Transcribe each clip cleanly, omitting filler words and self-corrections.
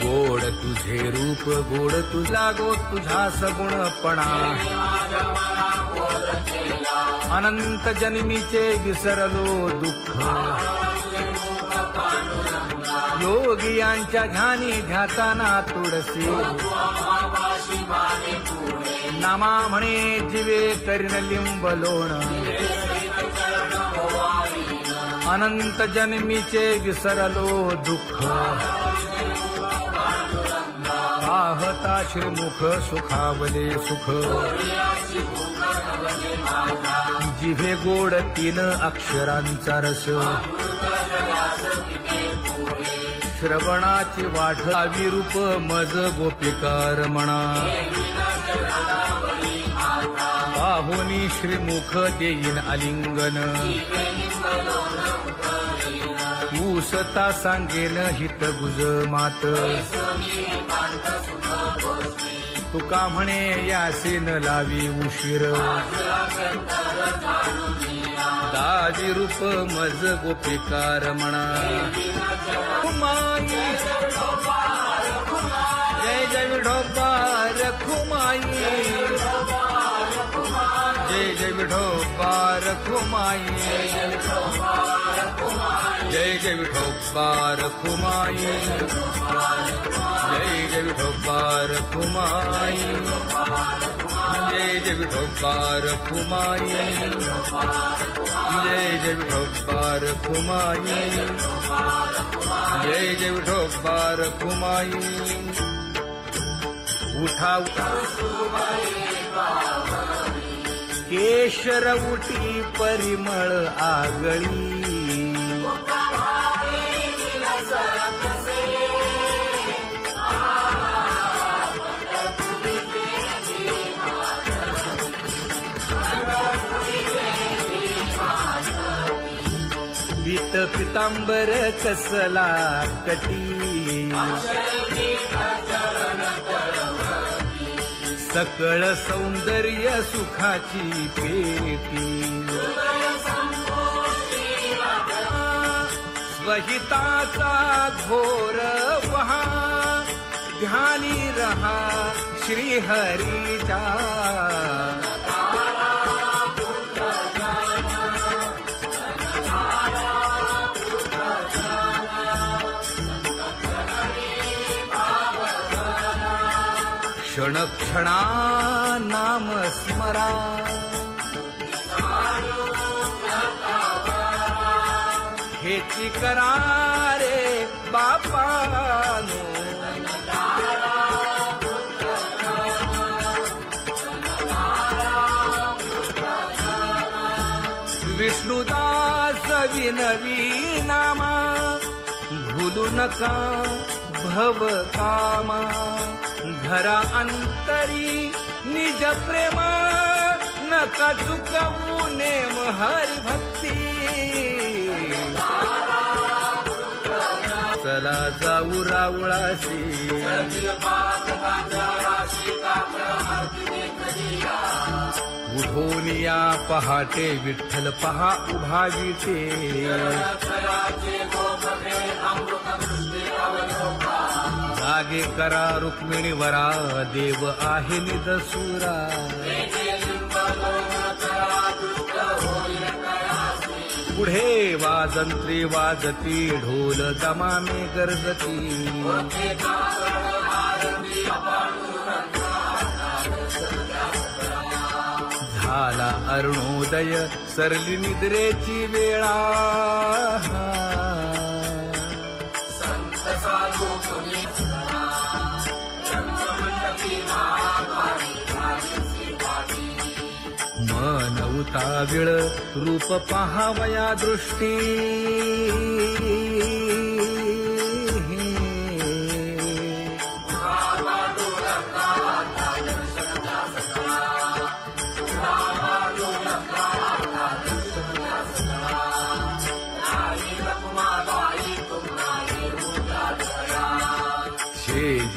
गोड तुझे रूप गोड तुझा गो तुझा सगुणपणा अनंत जन्मीचे विसरलो दुःख योगियांच्या ध्यानी ध्याताना तुळसी नामा म्हणे जीवे करीन लिंबलोण अनंत जन्मीचे विसरलो दुःख पाहता श्रीमुख सुखावले सुख जिभे गोड तीन अक्षरांचा रस श्रवणाची वाट विरूप मज गोपिकार म्हणा पाहुनी श्रीमुख देईन आलिंगन ऊसता सांगेन हित गुज मात तुका म्हणे यासीन लावी उशीर दाजी रूप मज गोपिकार म्हणा खुमाई जय जय विठोबार खुमाई जय जय विठोबार खुमाई जय जय विठोबार खुमाई जय जय विठोबार खुमाई जय जय विठोबार खुमाई जय जय विठोबार खुमाई जय जय विठोबार खुमाई उठा केशर उठी परिमळ आगळी पीत पितांबर कसला कटी सकळ सौंदर्य सुखाची पेटी स्वहिताचा घोर वहा ध्यानी रहा श्रीहरीचा क्षण क्षणा नाम स्मरा हेची करा रे बापानो विष्णुदास विनवी नामा भूलू नका भव कामा घरा अंतरी निज प्रेम नका चुकवू नेम हरी भक्ती चला जाऊ रावळाशी उठून या पहाटे विठ्ठल पहा उभा विटे जागे करा रुक्मिणी वरा देव आहे निदसुरा पुढे वाजंत्री वाजती ढोल दमामे गरजती झाला अरुणोदय सरली निद्रेची वेळा मन उताविळ रूप पहावया दृष्टी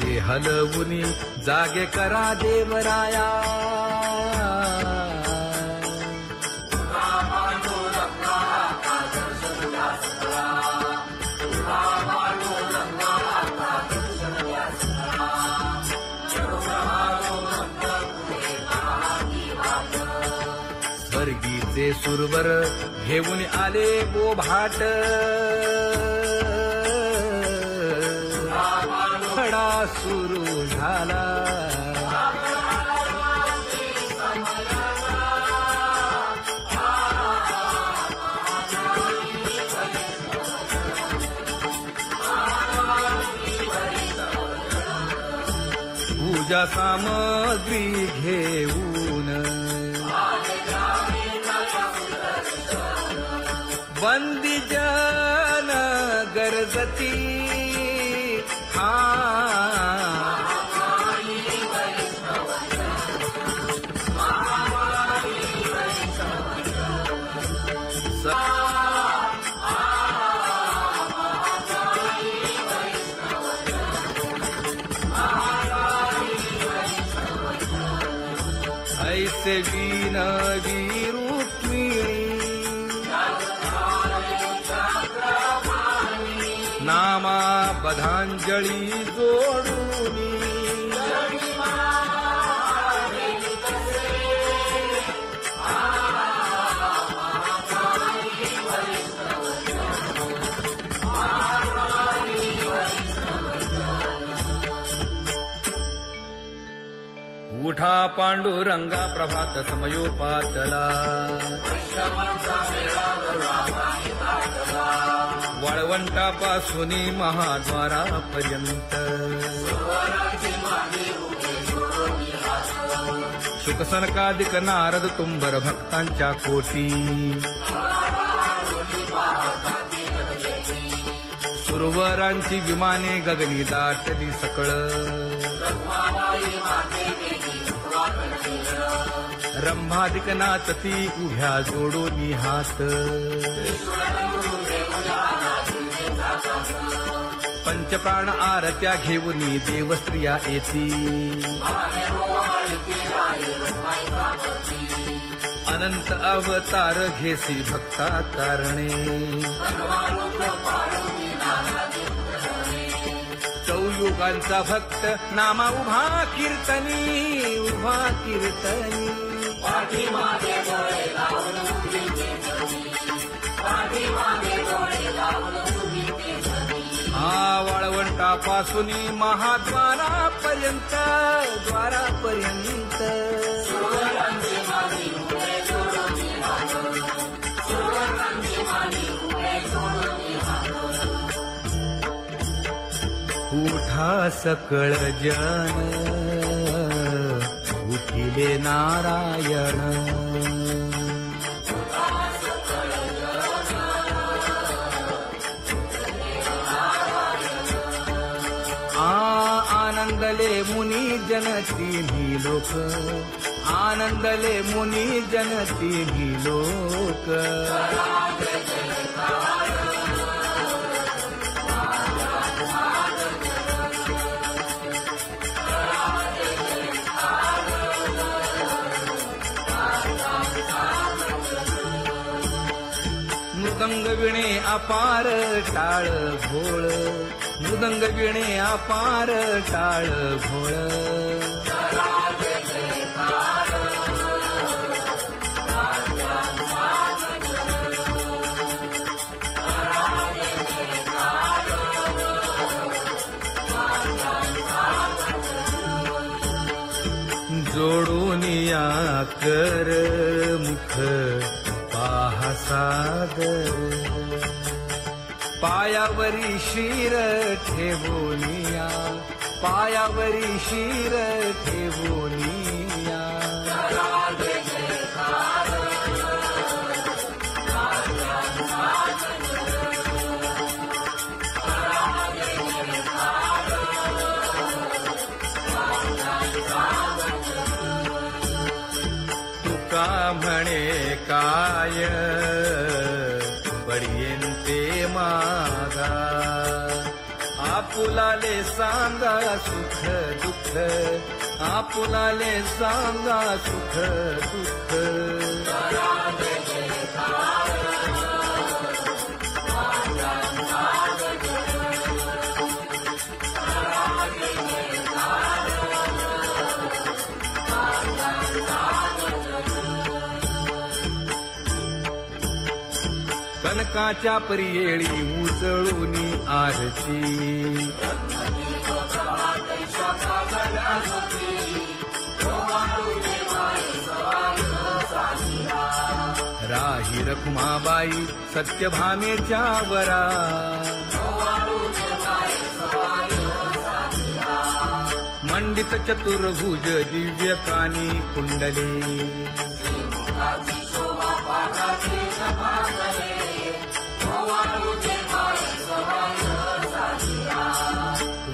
जे हलवुनी जागे करा देवराया सुरवर घेऊन आले बोभाट खडा सुरू झाला पूजा सामग्री घेऊन बंदी जन गरजती ऐसे विनवी रुक्मिणी नामा बधांजळी जोडूनी उठा पांडुरंगा प्रभात समयोपातला वाळवंटापासून महाद्वारापर्यंत शुकसनकादिक नारद तुंबर भक्तांच्या कोटी सुरवरांची विमाने गगनी दाटली सकळ रंभादिक नाचती उभ्या जोडोनी हात पंचप्राण आरत्या घेऊनी देवस्त्रिया येती अनंत अवतार घेसी भक्ता कारणे चौयुगांचा भक्त नामा उभा कीर्तनी वाळवंटापासून महाद्वारापर्यंत उठा सकळ जन उठिले नारायण आनंदले मुनी जन तिन्ही लोक आनंदले मुनी जन तिन्ही लोक मृदंग विणे अपार टाळ भोळ मृदंग विणे अपार टाळ भोळ जोडूनिया कर मुख पाहा सागर पायावरी शिर ठेवोनिया पायावरी शिर ठेवोनिया तुका म्हणे काय बडियेंते मागा आपुलाले सांगा सुख दुःख आपुलाले सांगा सुख दुःख संकाच्या परियेळी उजळून आरती राही रखुमाबाई सत्यभामेच्या वरा मंडित चतुर्भुज दिव्य कानी कुंडले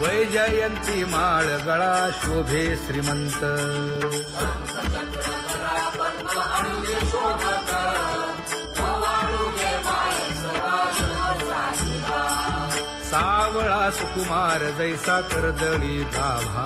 वैजयंती माळ गळा शोभे श्रीमंत सावळा सुकुमार जैसा कर्दळी गाभा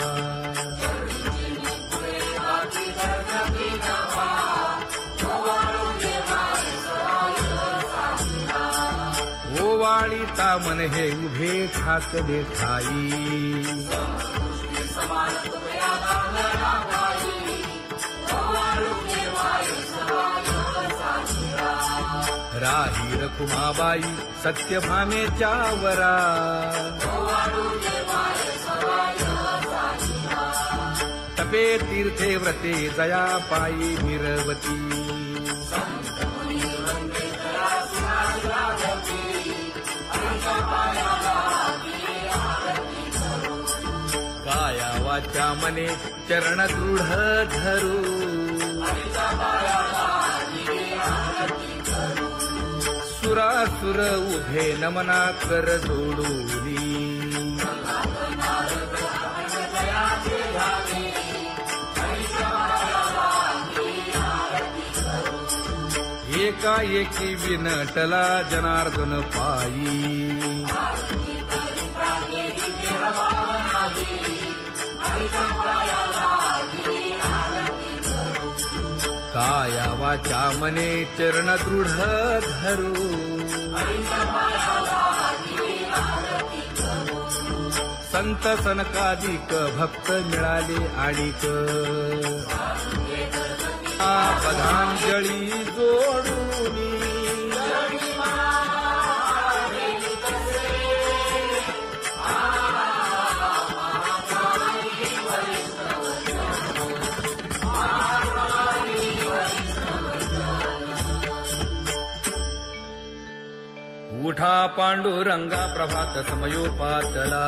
ओवाळीता मन हे उभे ठाकले ठाई राही रखुमाबाई सत्यभामेच्या वरा तपे तीर्थे व्रते जया पायी निरवती काया वाचा मने चरण दृढ धरू सुरासुर उभे नमना कर जोडूनी एकाएकी विनटला जनार्दन पायी काया वाचा मने चरण दृढ धरू संत सनकादिक भक्त मिळाले आणिक पदांजळी जोडूनी उठा पांडुरंगा प्रभात समयोपातला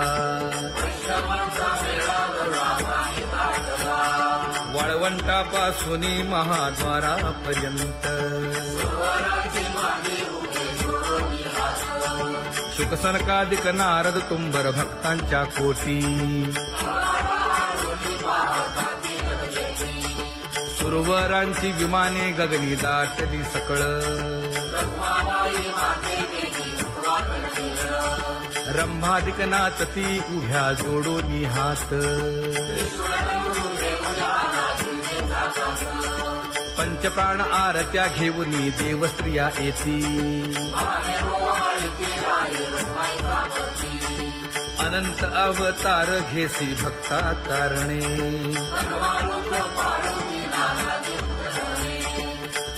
वाळवंटापासून महाद्वारापर्यंत शुकसनकादिक नारद तुंबर भक्तांच्या कोटी सुरवरांची विमाने गगनी दाटली सकळ रंभादिक नाचती उभ्या जोडोनी हात पंचप्राण आरत्या घेऊनी देवस्त्रिया येती अनंत अवतार घेसी भक्ता कारणे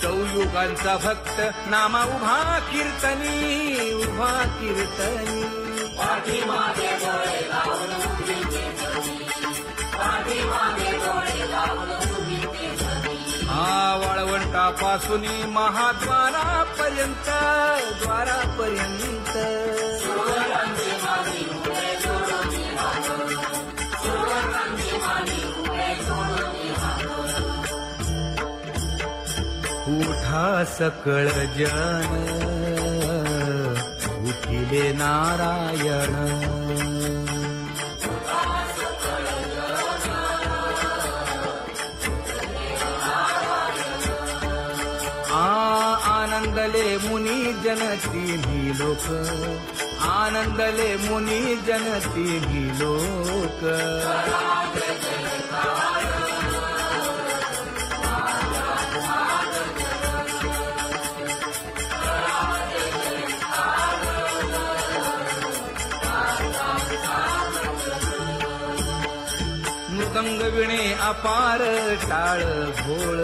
चौयुगांचा भक्त नामा उभा कीर्तनी उभा कीर्तनी वाळवंटापासून महाद्वारापर्यंत द्वारापर्यंत उठा सकळ जन उठिले नारायण आनंदले मुनी जन तिन्ही लोक आनंदले मुनी जन तिन्ही लोक मृदंग विणे अपार टाळ भोळ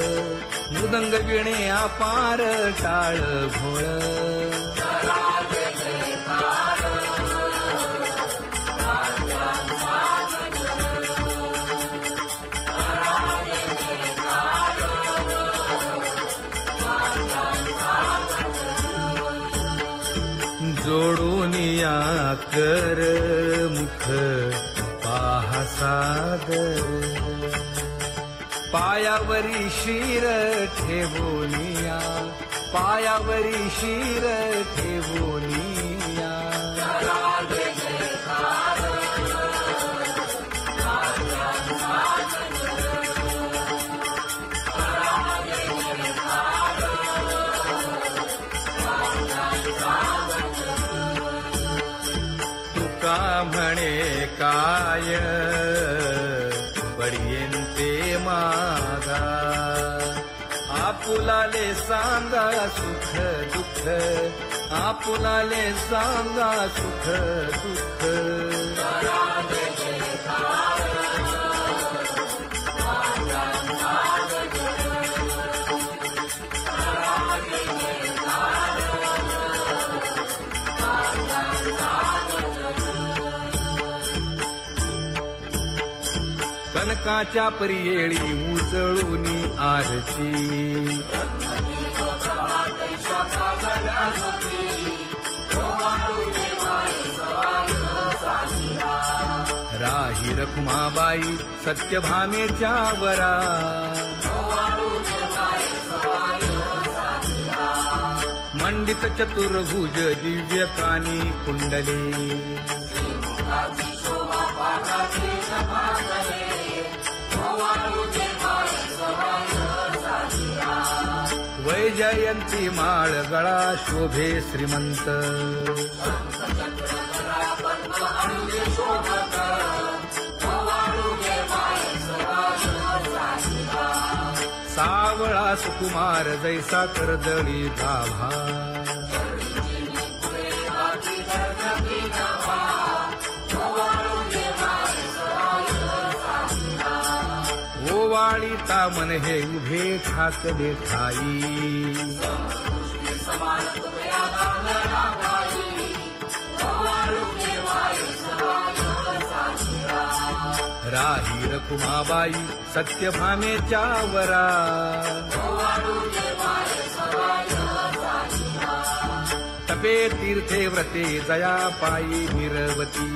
मृदंग विणे अपार टाळ भोळ कर मुख पाहा सादर पायावरी शिर ठेवोनिया पायावरी शिर ठेवोनिया तुका म्हणे काय बडियेन ते मागा आपुलाले सांगा सुख दुःख आपुलाले सांगा सुख दुःख कनकाच्या परियेळी उजळूनी आरती राही रखुमाबाई सत्यभामेच्या वरा मंडित चतुर्भुज दिव्य कानी कुंडली वैजयंती माळ गळा शोभे श्रीमंत सावळा सुकुमार जैसा कर्दळी गाभा ओवाळीता मन हे उभे ठाकले ठाई राही रखुमाबाई सत्यभामेच्या वरा तपे तीर्थे व्रते जया पायी निरवती